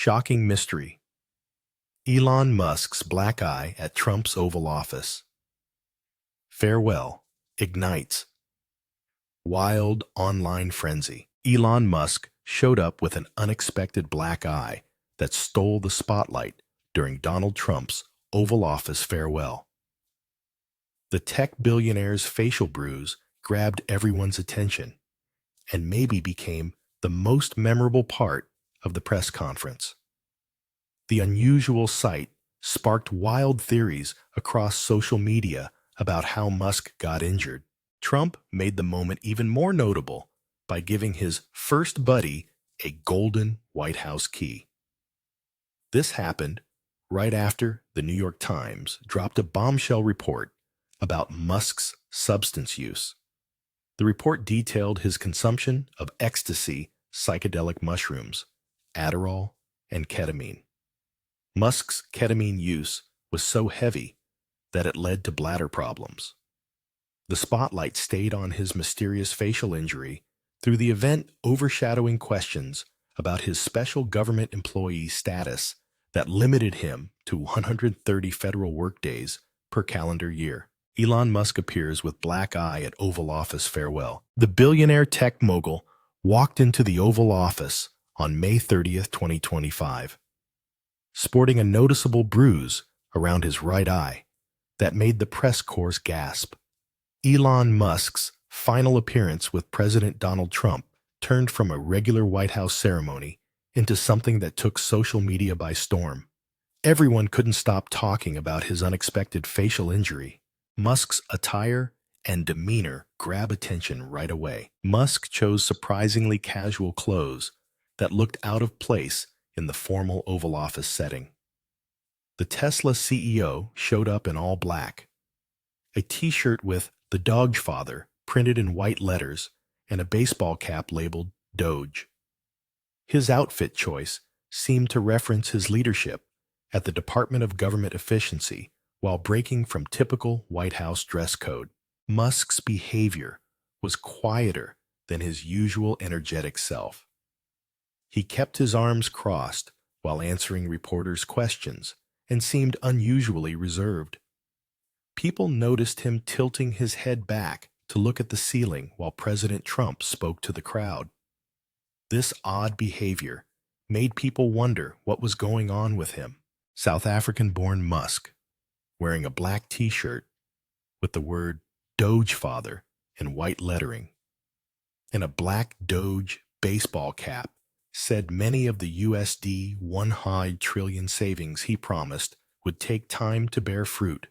Shocking mystery. Elon Musk's black eye at Trump's Oval Office. Farewell ignites. Wild online frenzy. Elon Musk showed up with an unexpected black eye that stole the spotlight during Donald Trump's Oval Office farewell. The tech billionaire's facial bruise grabbed everyone's attention and maybe became the most memorable part of the press conference. The unusual sight sparked wild theories across social media about how Musk got injured. Trump made the moment even more notable by giving his first buddy a golden White House key. This happened right after the New York Times dropped a bombshell report about Musk's substance use. The report detailed his consumption of ecstasy, psychedelic mushrooms, Adderall, and ketamine. Musk's ketamine use was so heavy that it led to bladder problems. The spotlight stayed on his mysterious facial injury through the event overshadowing questions about his special government employee status that limited him to 130 federal workdays per calendar year. Elon Musk appears with black eye at Oval Office farewell. The billionaire tech mogul walked into the Oval Office on May 30th, 2025, sporting a noticeable bruise around his right eye that made the press corps gasp. Elon Musk's final appearance with President Donald Trump turned from a regular White House ceremony into something that took social media by storm. Everyone couldn't stop talking about his unexpected facial injury. Musk's attire and demeanor grab attention right away. Musk chose surprisingly casual clothes that looked out of place in the formal Oval Office setting. The Tesla CEO showed up in all black, a t-shirt with "The Doge Father" printed in white letters and a baseball cap labeled Doge. His outfit choice seemed to reference his leadership at the Department of Government Efficiency while breaking from typical White House dress code. Musk's behavior was quieter than his usual energetic self. He kept his arms crossed while answering reporters' questions and seemed unusually reserved. People noticed him tilting his head back to look at the ceiling while President Trump spoke to the crowd. This odd behavior made people wonder what was going on with him. South African-born Musk, wearing a black t-shirt with the word Doge Father in white lettering, and a black Doge baseball cap, said many of the USD $100 trillion savings he promised would take time to bear fruit.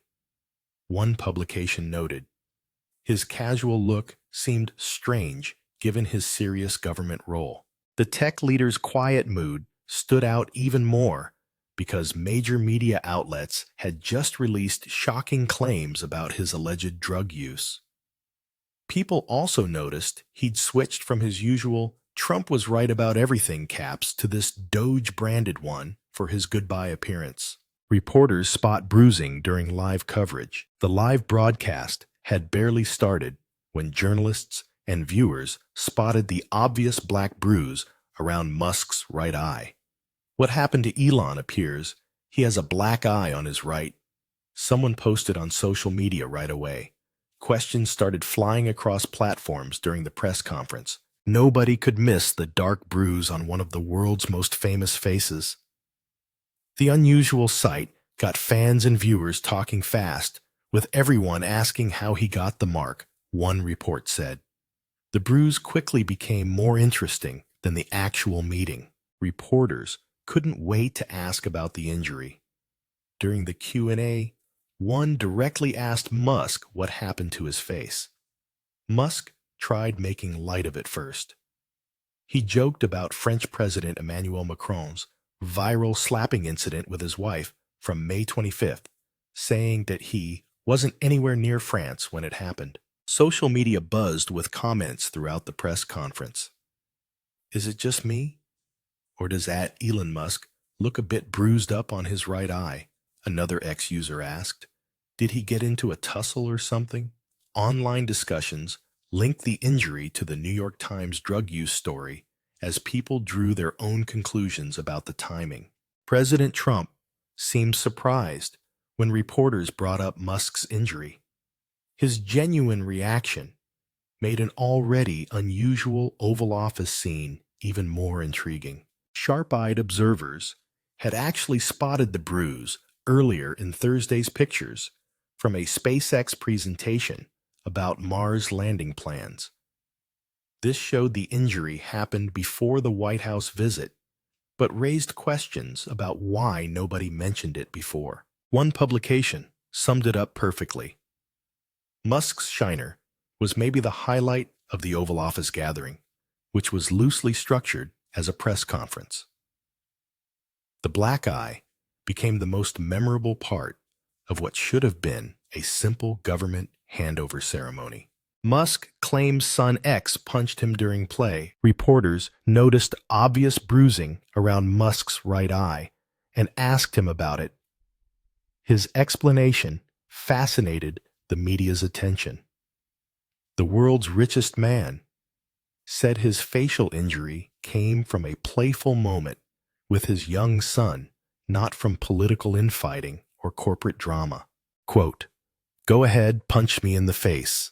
One publication noted, his casual look seemed strange given his serious government role. The tech leader's quiet mood stood out even more because major media outlets had just released shocking claims about his alleged drug use. People also noticed he'd switched from his usual "Trump was right about everything" caps to this Doge-branded one for his goodbye appearance. Reporters spot bruising during live coverage. The live broadcast had barely started when journalists and viewers spotted the obvious black bruise around Musk's right eye. What happened to Elon appears he has a black eye on his right. Someone posted on social media right away. Questions started flying across platforms during the press conference. Nobody could miss the dark bruise on one of the world's most famous faces. The unusual sight got fans and viewers talking fast, with everyone asking how he got the mark, one report said. The bruise quickly became more interesting than the actual meeting. Reporters couldn't wait to ask about the injury. During the Q&A, one directly asked Musk what happened to his face. Musk tried making light of it first. He joked about French President Emmanuel Macron's viral slapping incident with his wife from May 25th, saying that he wasn't anywhere near France when it happened. Social media buzzed with comments throughout the press conference. Is it just me? Or does @Elon Musk look a bit bruised up on his right eye? Another ex-user asked. Did he get into a tussle or something? Online discussions linked the injury to the New York Times drug use story as people drew their own conclusions about the timing. President Trump seemed surprised when reporters brought up Musk's injury. His genuine reaction made an already unusual Oval Office scene even more intriguing. Sharp-eyed observers had actually spotted the bruise earlier in Thursday's pictures from a SpaceX presentation about Mars landing plans. This showed the injury happened before the White House visit, but raised questions about why nobody mentioned it before. One publication summed it up perfectly. Musk's Shiner was maybe the highlight of the Oval Office gathering, which was loosely structured as a press conference. The black eye became the most memorable part of what should have been a simple government handover ceremony. Musk claims son X punched him during play. Reporters noticed obvious bruising around Musk's right eye and asked him about it. His explanation fascinated the media's attention. The world's richest man said his facial injury came from a playful moment with his young son, not from political infighting or corporate drama. Quote, "Go ahead, punch me in the face."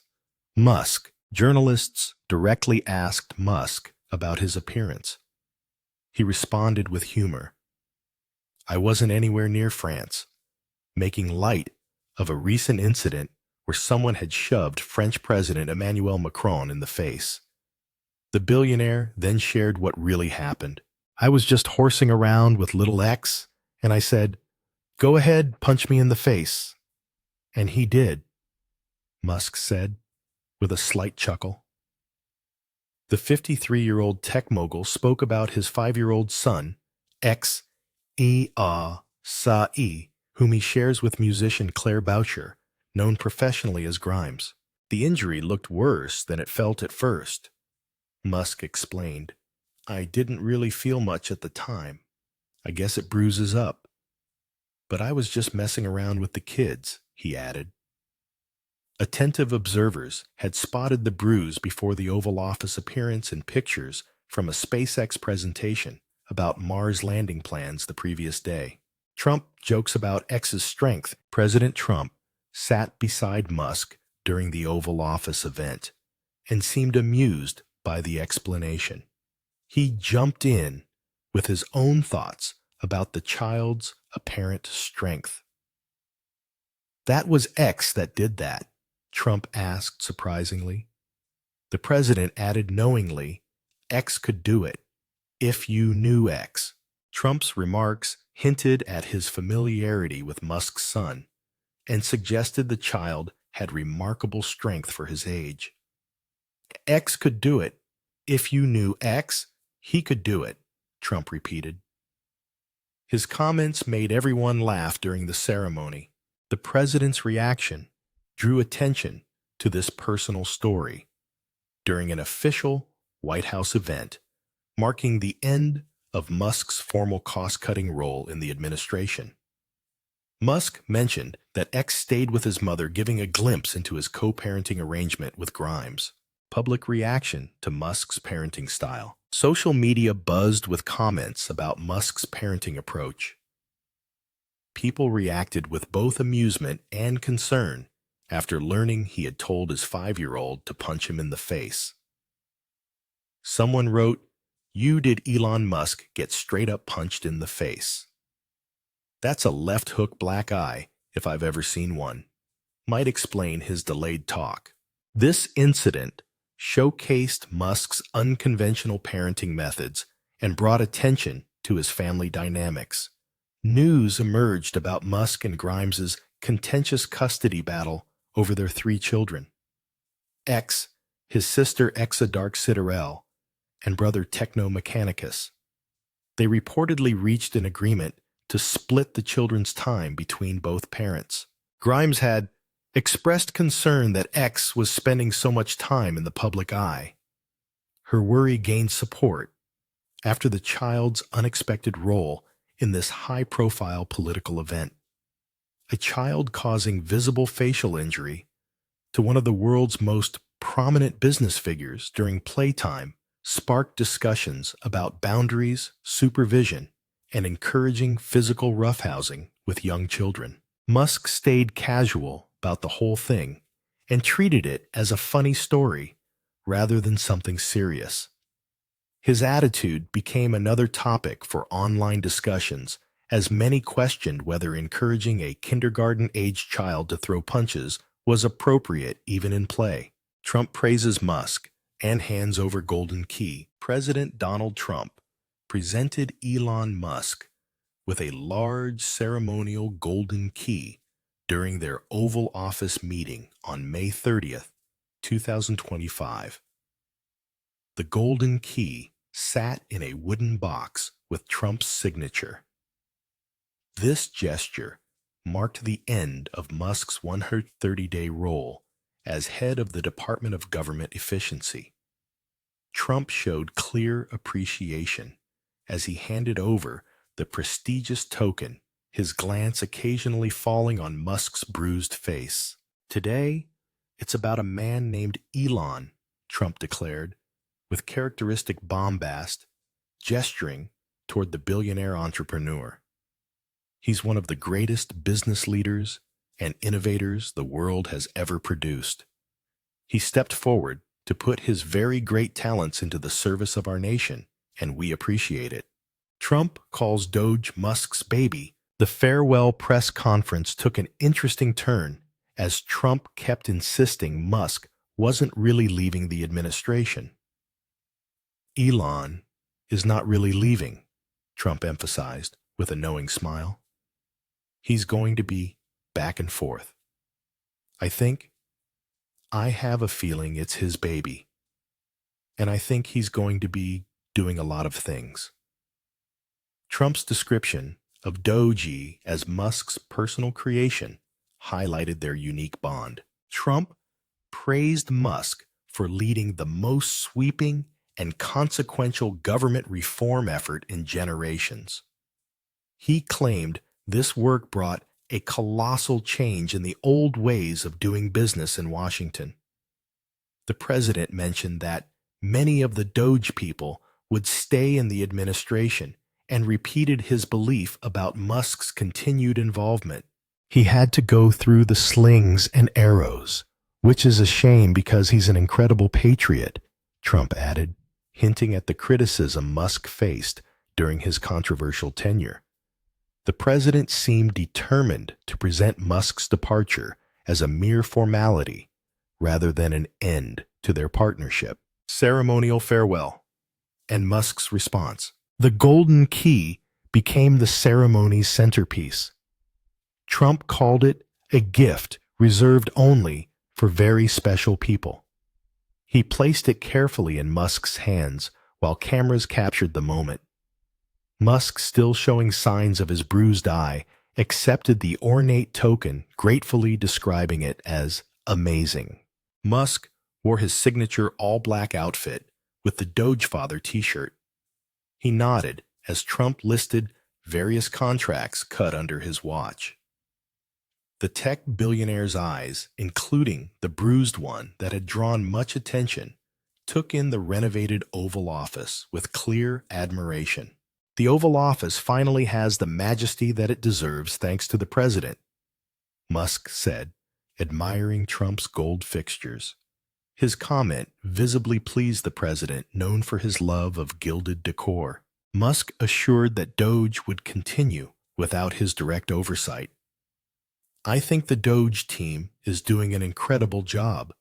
Musk. Journalists directly asked Musk about his appearance. He responded with humor. "I wasn't anywhere near France," making light of a recent incident where someone had shoved French President Emmanuel Macron in the face. The billionaire then shared what really happened. "I was just horsing around with little X, and I said, 'Go ahead, punch me in the face.' And he did," Musk said, with a slight chuckle. The 53-year-old tech mogul spoke about his 5-year-old son, X.E.A.Sa.E., whom he shares with musician Claire Boucher, known professionally as Grimes. "The injury looked worse than it felt at first," Musk explained. "I didn't really feel much at the time. I guess it bruises up. But I was just messing around with the kids," he added. Attentive observers had spotted the bruise before the Oval Office appearance in pictures from a SpaceX presentation about Mars landing plans the previous day. Trump jokes about X's strength. President Trump sat beside Musk during the Oval Office event and seemed amused by the explanation. He jumped in with his own thoughts about the child's apparent strength. "That was X that did that?" Trump asked surprisingly. The president added knowingly, "X could do it, if you knew X." Trump's remarks hinted at his familiarity with Musk's son and suggested the child had remarkable strength for his age. "X could do it. If you knew X, he could do it," Trump repeated. His comments made everyone laugh during the ceremony. The president's reaction drew attention to this personal story during an official White House event marking the end of Musk's formal cost-cutting role in the administration. Musk mentioned that X stayed with his mother, giving a glimpse into his co-parenting arrangement with Grimes. Public reaction to Musk's parenting style. Social media buzzed with comments about Musk's parenting approach. People reacted with both amusement and concern after learning he had told his 5-year-old to punch him in the face. Someone wrote, "You did Elon Musk get straight up punched in the face. That's a left hook black eye, if I've ever seen one. Might explain his delayed talk." This incident showcased Musk's unconventional parenting methods and brought attention to his family dynamics. News emerged about Musk and Grimes's contentious custody battle over their 3 children. X, his sister Exadark Citadel, and brother Techno Mechanicus. They reportedly reached an agreement to split the children's time between both parents. Grimes had expressed concern that X was spending so much time in the public eye. Her worry gained support after the child's unexpected role in this high-profile political event. A child causing visible facial injury to one of the world's most prominent business figures during playtime sparked discussions about boundaries, supervision, and encouraging physical roughhousing with young children. Musk stayed casual about the whole thing and treated it as a funny story rather than something serious. His attitude became another topic for online discussions, as many questioned whether encouraging a kindergarten-aged child to throw punches was appropriate even in play. Trump praises Musk and hands over golden key. President Donald Trump presented Elon Musk with a large ceremonial golden key during their Oval Office meeting on May 30th, 2025. The golden key sat in a wooden box with Trump's signature. This gesture marked the end of Musk's 130-day role as head of the Department of Government Efficiency. Trump showed clear appreciation as he handed over the prestigious token, his glance occasionally falling on Musk's bruised face. "Today, it's about a man named Elon," Trump declared, with characteristic bombast, gesturing toward the billionaire entrepreneur. "He's one of the greatest business leaders and innovators the world has ever produced. He stepped forward to put his very great talents into the service of our nation, and we appreciate it." Trump calls Doge Musk's baby. The farewell press conference took an interesting turn as Trump kept insisting Musk wasn't really leaving the administration. "Elon is not really leaving," Trump emphasized with a knowing smile. "He's going to be back and forth. I have a feeling it's his baby, and I think he's going to be doing a lot of things." Trump's description of Doge as Musk's personal creation highlighted their unique bond. Trump praised Musk for leading the most sweeping and consequential government reform effort in generations. He claimed this work brought a colossal change in the old ways of doing business in Washington. The president mentioned that many of the Doge people would stay in the administration and repeated his belief about Musk's continued involvement. "He had to go through the slings and arrows, which is a shame because he's an incredible patriot," Trump added, hinting at the criticism Musk faced during his controversial tenure. The president seemed determined to present Musk's departure as a mere formality rather than an end to their partnership. Ceremonial farewell and Musk's response. The golden key became the ceremony's centerpiece. Trump called it a gift reserved only for very special people. He placed it carefully in Musk's hands while cameras captured the moment. Musk, still showing signs of his bruised eye, accepted the ornate token, gratefully describing it as amazing. Musk wore his signature all-black outfit with the Dogefather t-shirt. He nodded as Trump listed various contracts cut under his watch. The tech billionaire's eyes, including the bruised one that had drawn much attention, took in the renovated Oval Office with clear admiration. "The Oval Office finally has the majesty that it deserves thanks to the president," Musk said, admiring Trump's gold fixtures. His comment visibly pleased the president, known for his love of gilded decor. Musk assured that Doge would continue without his direct oversight. "I think the Doge team is doing an incredible job,"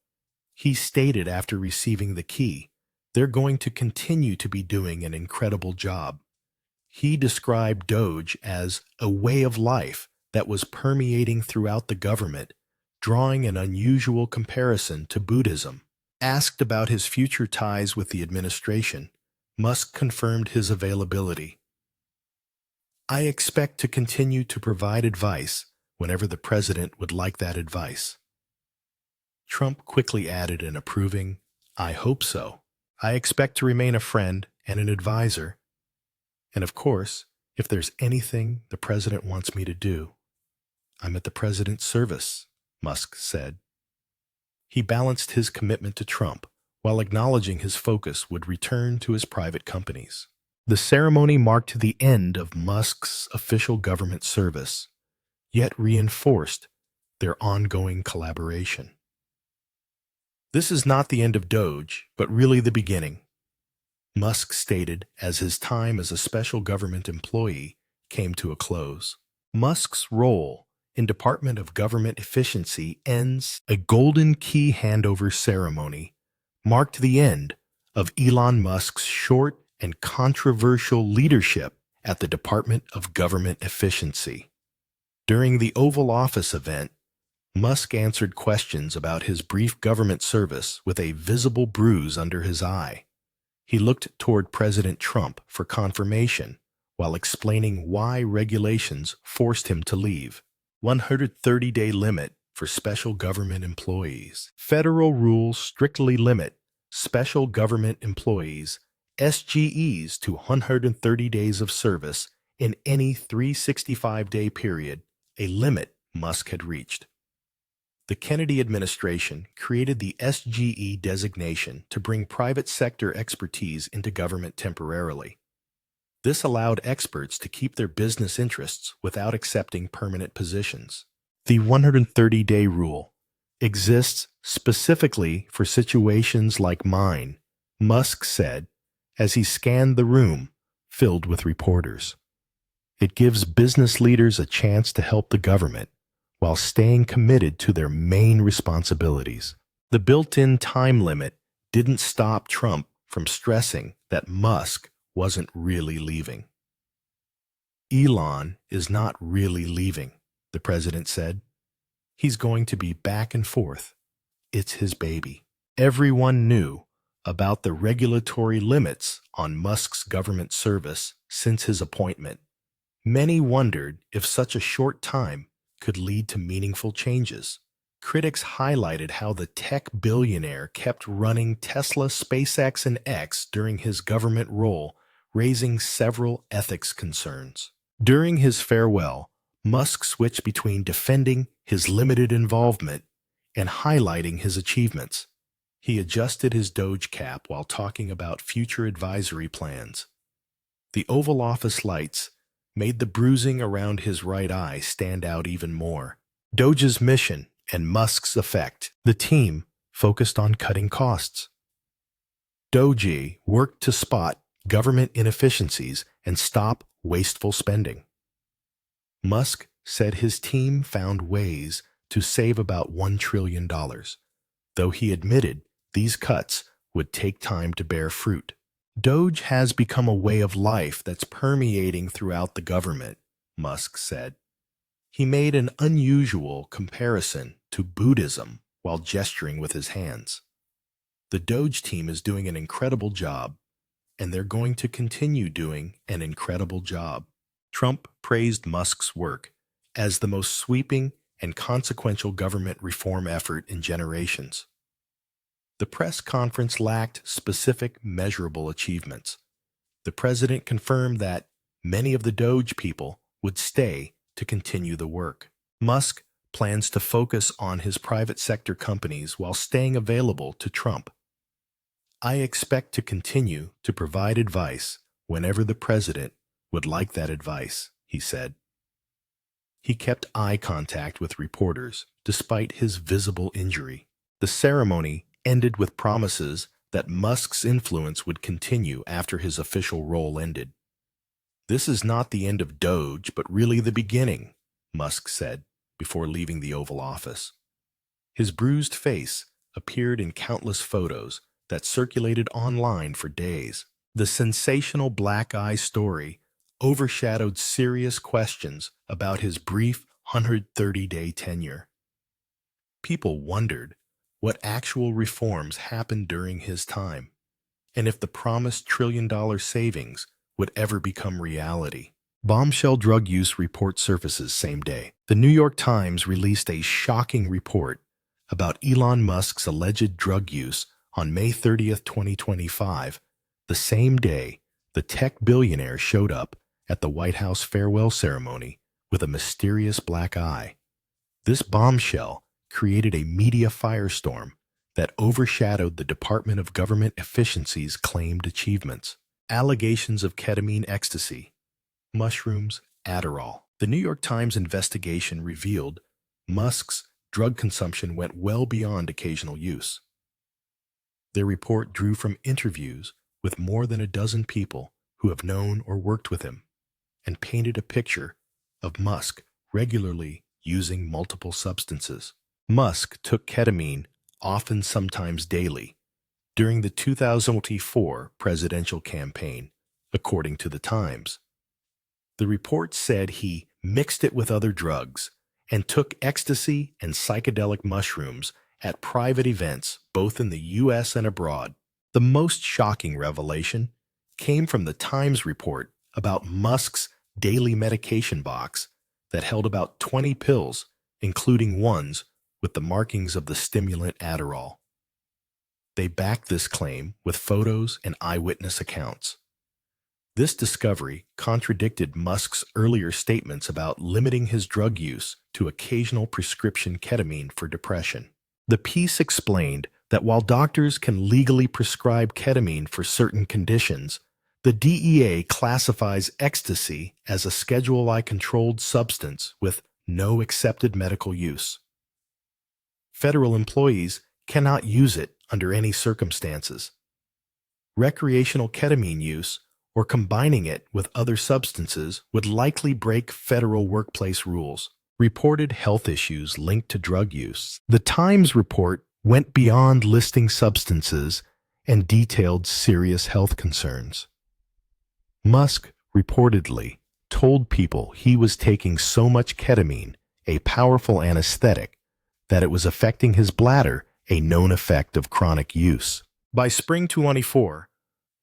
he stated after receiving the key. "They're going to continue to be doing an incredible job." He described Doge as a way of life that was permeating throughout the government, drawing an unusual comparison to Buddhism. Asked about his future ties with the administration, Musk confirmed his availability. "I expect to continue to provide advice whenever the president would like that advice." Trump quickly added an approving, "I hope so. I expect to remain a friend and an advisor. And of course, if there's anything the president wants me to do, I'm at the president's service," Musk said. He balanced his commitment to Trump while acknowledging his focus would return to his private companies. The ceremony marked the end of Musk's official government service, yet reinforced their ongoing collaboration. This is not the end of Doge, but really the beginning, Musk stated as his time as a special government employee came to a close. Musk's role in Department of Government Efficiency ends. A golden key handover ceremony marked the end of Elon Musk's short and controversial leadership at the Department of Government Efficiency. During the Oval Office event, Musk answered questions about his brief government service with a visible bruise under his eye. He looked toward President Trump for confirmation while explaining why regulations forced him to leave. 130-day limit for special government employees. Federal rules strictly limit special government employees, SGEs, to 130 days of service in any 365-day period, a limit Musk had reached. The Kennedy administration created the SGE designation to bring private sector expertise into government temporarily. This allowed experts to keep their business interests without accepting permanent positions. The 130-day rule exists specifically for situations like mine, Musk said as he scanned the room filled with reporters. It gives business leaders a chance to help the government while staying committed to their main responsibilities. The built-in time limit didn't stop Trump from stressing that Musk wasn't really leaving. Elon is not really leaving, the president said. He's going to be back and forth. It's his baby. Everyone knew about the regulatory limits on Musk's government service since his appointment. Many wondered if such a short time could lead to meaningful changes. Critics highlighted how the tech billionaire kept running Tesla, SpaceX, and X during his government role, raising several ethics concerns. During his farewell, Musk switched between defending his limited involvement and highlighting his achievements. He adjusted his Doge cap while talking about future advisory plans. The Oval Office lights made the bruising around his right eye stand out even more. Doge's mission and Musk's effect. The team focused on cutting costs. Doge worked to spot government inefficiencies and stop wasteful spending. Musk said his team found ways to save about $1 trillion, though he admitted these cuts would take time to bear fruit. Doge has become a way of life that's permeating throughout the government, Musk said. He made an unusual comparison to Buddhism while gesturing with his hands. The Doge team is doing an incredible job, and they're going to continue doing an incredible job. Trump praised Musk's work as the most sweeping and consequential government reform effort in generations. The press conference lacked specific, measurable achievements. The president confirmed that many of the Doge people would stay to continue the work. Musk plans to focus on his private sector companies while staying available to Trump. I expect to continue to provide advice whenever the president would like that advice, he said. He kept eye contact with reporters despite his visible injury. The ceremony ended with promises that Musk's influence would continue after his official role ended. This is not the end of Doge, but really the beginning, Musk said before leaving the Oval Office. His bruised face appeared in countless photos that circulated online for days. The sensational black eye story overshadowed serious questions about his brief 130-day tenure. People wondered what actual reforms happened during his time, and if the promised trillion-dollar savings would ever become reality. Bombshell drug use report surfaces same day. The New York Times released a shocking report about Elon Musk's alleged drug use on May 30th, 2025, the same day the tech billionaire showed up at the White House farewell ceremony with a mysterious black eye. This bombshell created a media firestorm, that overshadowed the Department of Government Efficiency's claimed achievements. Allegations of ketamine ecstasy, mushrooms, Adderall. The New York Times investigation revealed Musk's drug consumption went well beyond occasional use. Their report drew from interviews with more than a dozen people who have known or worked with him and painted a picture of Musk regularly using multiple substances. Musk took ketamine, often sometimes daily, during the 2024 presidential campaign, according to the Times. The report said he mixed it with other drugs and took ecstasy and psychedelic mushrooms at private events both in the U.S. and abroad. The most shocking revelation came from the Times report about Musk's daily medication box that held about 20 pills, including ones with the markings of the stimulant Adderall. They backed this claim with photos and eyewitness accounts. This discovery contradicted Musk's earlier statements about limiting his drug use to occasional prescription ketamine for depression. The piece explained that while doctors can legally prescribe ketamine for certain conditions, the DEA classifies ecstasy as a Schedule I controlled substance with no accepted medical use. Federal employees cannot use it under any circumstances. Recreational ketamine use or combining it with other substances would likely break federal workplace rules. Reported health issues linked to drug use. The Times report went beyond listing substances and detailed serious health concerns. Musk reportedly told people he was taking so much ketamine, a powerful anesthetic, that it was affecting his bladder, a known effect of chronic use. By spring 2024,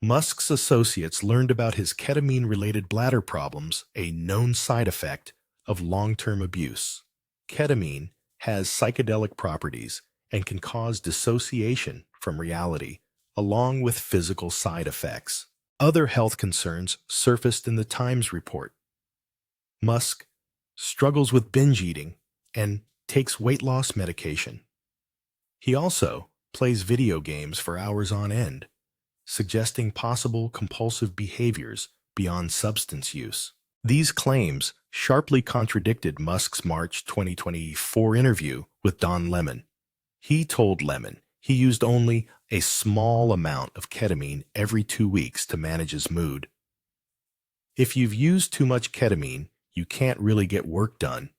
Musk's associates learned about his ketamine-related bladder problems, a known side effect of long-term abuse. Ketamine has psychedelic properties and can cause dissociation from reality, along with physical side effects. Other health concerns surfaced in the Times report. Musk struggles with binge eating and takes weight loss medication. He also plays video games for hours on end, suggesting possible compulsive behaviors beyond substance use. These claims sharply contradicted Musk's March 2024 interview with Don Lemon. He told Lemon he used only a small amount of ketamine every 2 weeks to manage his mood. "If you've used too much ketamine, you can't really get work done,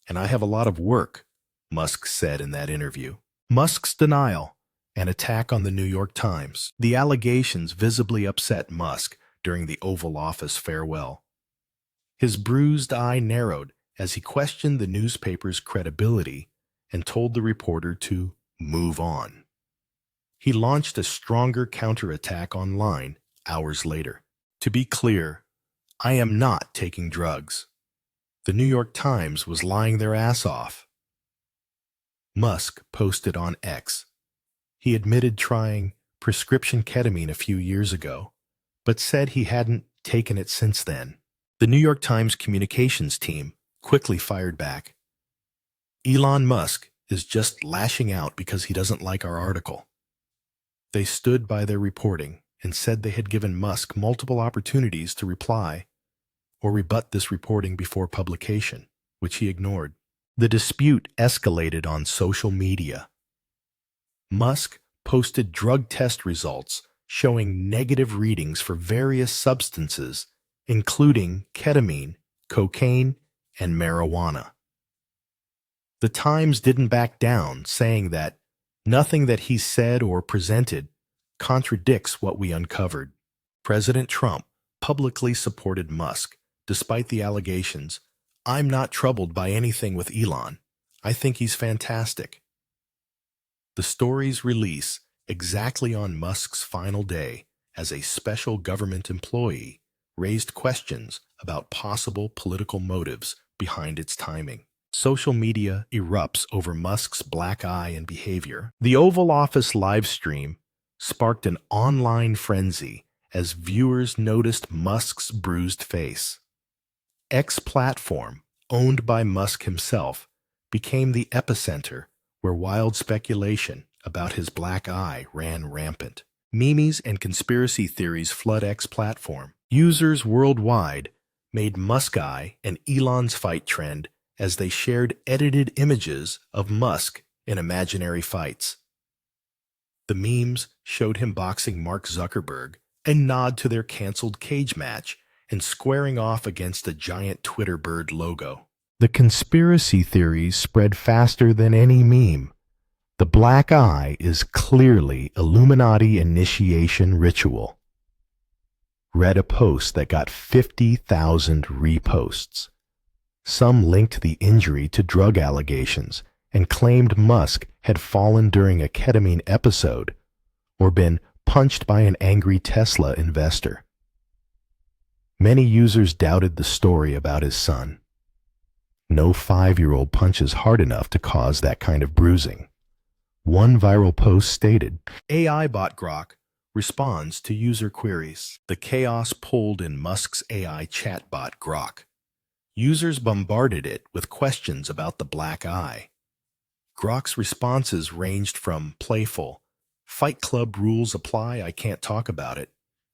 and I have a lot of work," Musk said in that interview. Musk's denial, an attack on the New York Times. The allegations visibly upset Musk during the Oval Office farewell. His bruised eye narrowed as he questioned the newspaper's credibility and told the reporter to move on. He launched a stronger counterattack online hours later. "To be clear, I am not taking drugs. The New York Times was lying their ass off." Musk posted on X. He admitted trying prescription ketamine a few years ago, but said he hadn't taken it since then. The New York Times communications team quickly fired back. "Elon Musk is just lashing out because he doesn't like our article." They stood by their reporting and said they had given Musk multiple opportunities to reply or rebut this reporting before publication, which he ignored. The dispute escalated on social media. Musk posted drug test results showing negative readings for various substances, including ketamine, cocaine, and marijuana. The Times didn't back down, saying that nothing that he said or presented contradicts what we uncovered. President Trump publicly supported Musk, despite the allegations. "I'm not troubled by anything with Elon. I think he's fantastic." The story's release exactly on Musk's final day as a special government employee raised questions about possible political motives behind its timing. Social media erupts over Musk's black eye and behavior. The Oval Office live stream sparked an online frenzy as viewers noticed Musk's bruised face. X platform, owned by Musk himself, became the epicenter where wild speculation about his black eye ran rampant. Memes and conspiracy theories flood X platform. Users worldwide made Musk Eye and Elon's fight trend as they shared edited images of Musk in imaginary fights. The memes showed him boxing Mark Zuckerberg, a nod to their canceled cage match, and squaring off against a giant Twitter bird logo. The conspiracy theories spread faster than any meme. The black eye is clearly Illuminati initiation ritual. Read a post that got 50,000 reposts. Some linked the injury to drug allegations and claimed Musk had fallen during a ketamine episode or been punched by an angry Tesla investor. Many users doubted the story about his son. No 5-year-old punches hard enough to cause that kind of bruising. One viral post stated, AI bot Grok responds to user queries. The chaos pulled in Musk's AI chatbot Grok. Users bombarded it with questions about the black eye. Grok's responses ranged from playful, "Fight Club rules apply, I can't talk about it,"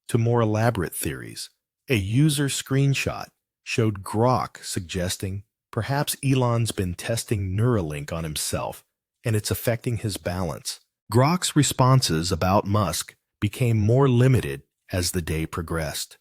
to more elaborate theories. A user screenshot showed Grok suggesting perhaps Elon's been testing Neuralink on himself and it's affecting his balance. Grok's responses about Musk became more limited as the day progressed.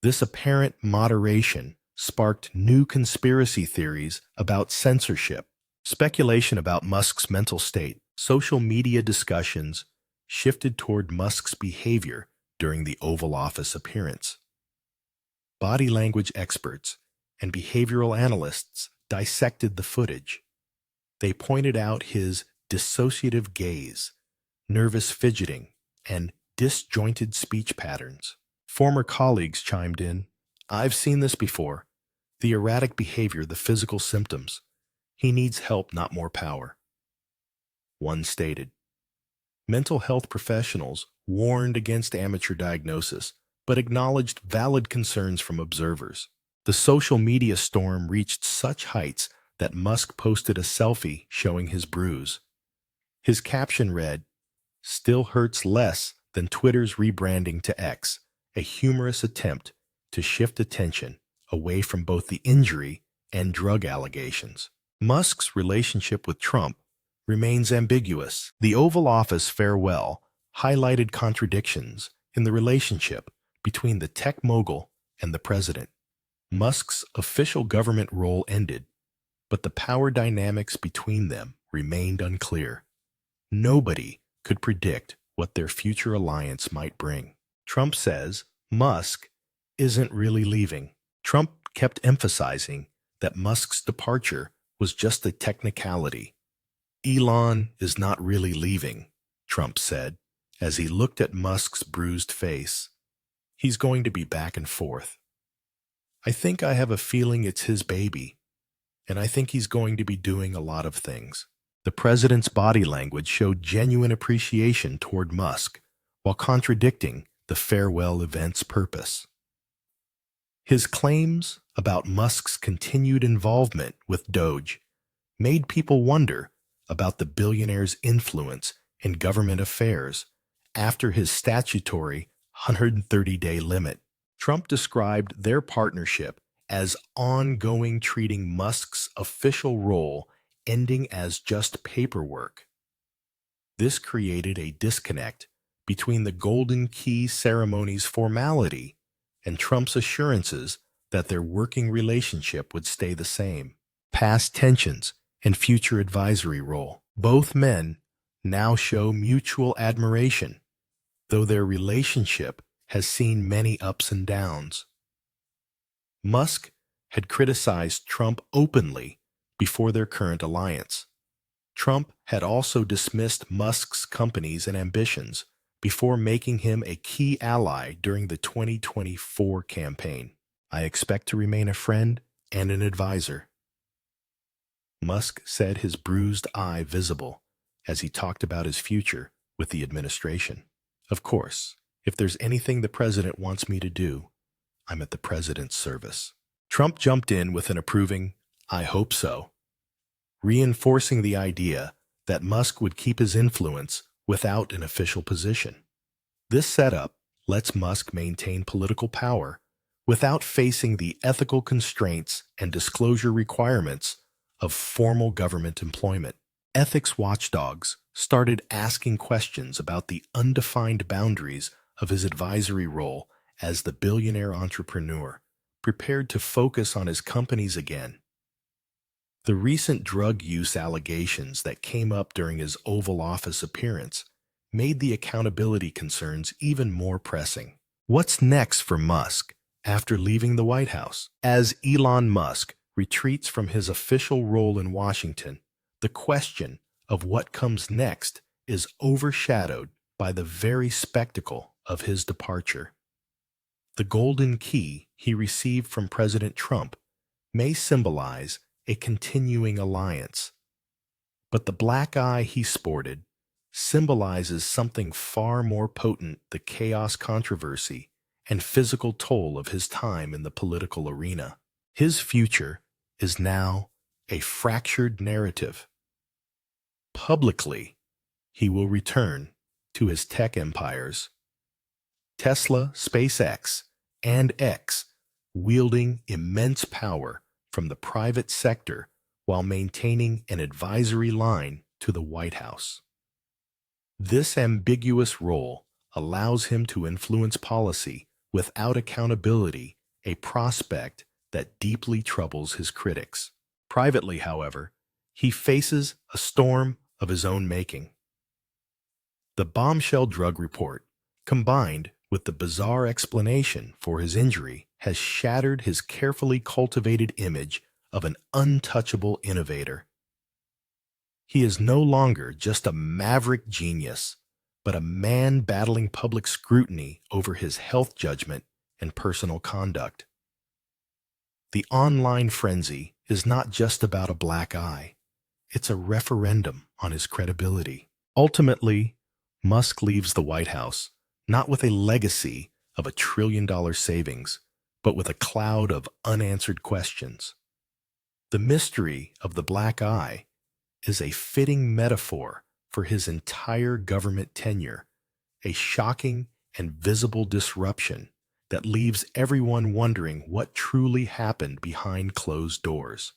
This apparent moderation sparked new conspiracy theories about censorship, speculation about Musk's mental state. Social media discussions shifted toward Musk's behavior during the Oval Office appearance. Body language experts and behavioral analysts dissected the footage. They pointed out his dissociative gaze, nervous fidgeting, and disjointed speech patterns. Former colleagues chimed in, "I've seen this before. The erratic behavior, the physical symptoms. He needs help, not more power." One stated, "Mental health professionals warned against amateur diagnosis, but acknowledged valid concerns from observers." The social media storm reached such heights that Musk posted a selfie showing his bruise. His caption read, "Still hurts less than Twitter's rebranding to X, a humorous attempt to shift attention away from both the injury and drug allegations." Musk's relationship with Trump remains ambiguous. The Oval Office farewell highlighted contradictions in the relationship between the tech mogul and the president. Musk's official government role ended, but the power dynamics between them remained unclear. Nobody could predict what their future alliance might bring. Trump says Musk isn't really leaving. Trump kept emphasizing that Musk's departure was just a technicality. "Elon is not really leaving," Trump said, as he looked at Musk's bruised face. "He's going to be back and forth. I think I have a feeling it's his baby, and I think he's going to be doing a lot of things." The president's body language showed genuine appreciation toward Musk, while contradicting the farewell event's purpose. His claims about Musk's continued involvement with Doge made people wonder about the billionaire's influence in government affairs after his statutory 130-day limit. Trump described their partnership as ongoing, treating Musk's official role ending as just paperwork. This created a disconnect between the Golden Key ceremony's formality and Trump's assurances that their working relationship would stay the same. Past tensions and future advisory role. Both men now show mutual admiration, though their relationship has seen many ups and downs. Musk had criticized Trump openly before their current alliance. Trump had also dismissed Musk's companies and ambitions before making him a key ally during the 2024 campaign. "I expect to remain a friend and an advisor," Musk said, his bruised eye visible as he talked about his future with the administration. "Of course, if there's anything the president wants me to do, I'm at the president's service." Trump jumped in with an approving, "I hope so," reinforcing the idea that Musk would keep his influence without an official position. This setup lets Musk maintain political power without facing the ethical constraints and disclosure requirements of formal government employment. Ethics watchdogs started asking questions about the undefined boundaries of his advisory role as the billionaire entrepreneur, prepared to focus on his companies again. The recent drug use allegations that came up during his Oval Office appearance made the accountability concerns even more pressing. What's next for Musk after leaving the White House? As Elon Musk retreats from his official role in Washington, the question of what comes next is overshadowed by the very spectacle of his departure. The golden key he received from President Trump may symbolize a continuing alliance, but the black eye he sported symbolizes something far more potent: the chaos, controversy, and physical toll of his time in the political arena. His future is now a fractured narrative. Publicly, he will return to his tech empires, Tesla, SpaceX, and X, wielding immense power from the private sector while maintaining an advisory line to the White House. This ambiguous role allows him to influence policy without accountability, a prospect that deeply troubles his critics. Privately, however, he faces a storm of his own making. The bombshell drug report, combined with the bizarre explanation for his injury, has shattered his carefully cultivated image of an untouchable innovator. He is no longer just a maverick genius, but a man battling public scrutiny over his health judgment and personal conduct. The online frenzy is not just about a black eye. It's a referendum on his credibility. Ultimately, Musk leaves the White House not with a legacy of $1 trillion savings, but with a cloud of unanswered questions. The mystery of the black eye is a fitting metaphor for his entire government tenure, a shocking and visible disruption that leaves everyone wondering what truly happened behind closed doors.